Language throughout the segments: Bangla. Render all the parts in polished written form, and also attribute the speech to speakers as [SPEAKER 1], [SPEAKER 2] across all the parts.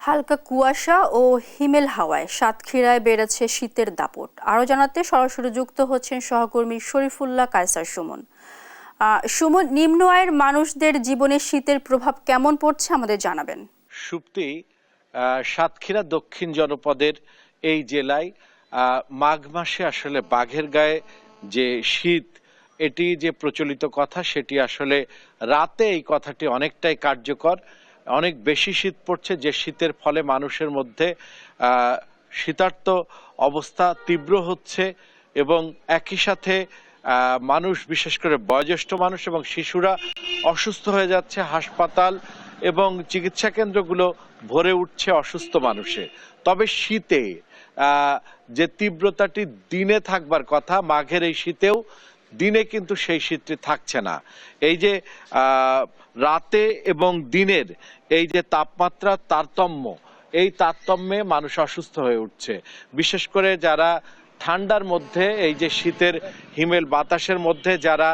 [SPEAKER 1] হালকা কুয়াশা ও হিমেল হাওয়ায় সাতক্ষীরায় বেড়েছে শীতের দাপট। আরও জানাতে সরাসরি যুক্ত হচ্ছেন সহকর্মী শরীফুল্লাহ কায়সার সুমন। সুমন, নিম্ন আয়ের মানুষদের জীবনে শীতের প্রভাব কেমন পড়ছে আমাদের জানাবেন।
[SPEAKER 2] সুপ্তি, সাতক্ষীরা দক্ষিণ জনপদের এই জেলায় মাঘ মাসে আসলে বাঘের গায়ে যে শীত, এটি যে প্রচলিত কথা, সেটি আসলে রাতে এই কথাটি অনেকটাই কার্যকর। অনেক বেশি শীত পড়ছে, যে শীতের ফলে মানুষের মধ্যে শীতার্ত অবস্থা তীব্র হচ্ছে এবং একই সাথে মানুষ, বিশেষ করে বয়োজ্যেষ্ঠ মানুষ এবং শিশুরা অসুস্থ হয়ে যাচ্ছে। হাসপাতাল এবং চিকিৎসা কেন্দ্রগুলো ভরে উঠছে অসুস্থ মানুষে। তবে শীতে যে তীব্রতাটি দিনে থাকবার কথা, মাঘের এই শীতেও দিনে কিন্তু সেই শীতটি থাকছে না। এই যে রাতে এবং দিনের এই যে তাপমাত্রার তারতম্য, এই তারতম্যে মানুষ অসুস্থ হয়ে উঠছে। বিশেষ করে যারা ঠান্ডার মধ্যে, এই যে শীতের হিমেল বাতাসের মধ্যে যারা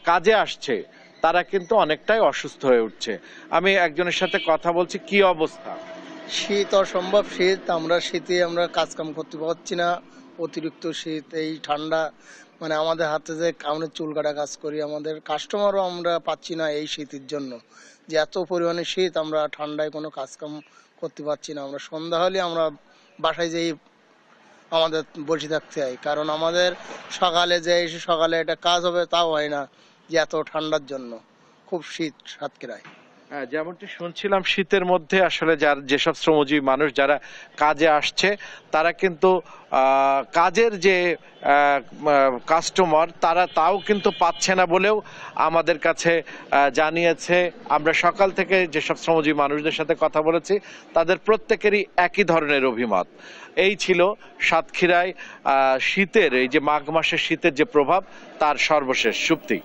[SPEAKER 2] কাজে আসছে, তারা কিন্তু অনেকটাই অসুস্থ হয়ে উঠছে। আমি একজনের সাথে কথা বলছি, কি অবস্থা?
[SPEAKER 3] শীত, অসম্ভব শীত। আমরা শীতে কাজকাম করতে পারছি না, অতিরিক্ত শীত। এই ঠান্ডা আমাদের হাতে যে আমরা চুল কাটা কাজ করি, আমাদের কাস্টমারও আমরা পাচ্ছি না এই শীতের জন্য। যে এত পরিমাণে শীত, আমরা ঠান্ডায় কোনো কাজকাম করতে পারছি না। আমরা সন্ধ্যা হলে আমরা বাসায় যেই আমাদের বসে থাকতে হয়, কারণ আমাদের সকালে যে এসে সকালে একটা কাজ হবে তাও হয় না, যে এত ঠান্ডার জন্য। খুব শীত সাতক্ষীরায়।
[SPEAKER 2] যেমনটি শুনছিলাম, শীতের মধ্যে আসলে যেসব শ্রমজীবী মানুষ যারা কাজে আসছে, তারা কিন্তু কাজের যে কাস্টমার, তারা তাও কিন্তু পাচ্ছে না বলেও আমাদের কাছে জানিয়েছে। আমরা সকাল থেকে যেসব শ্রমজীবী মানুষদের সাথে কথা বলেছি, তাদের প্রত্যেকেরই একই ধরনের অভিমত। এই ছিল সাতক্ষীরায় শীতের, এই যে মাঘ মাসের শীতের যে প্রভাব, তার সর্বশেষ সুপ্তি।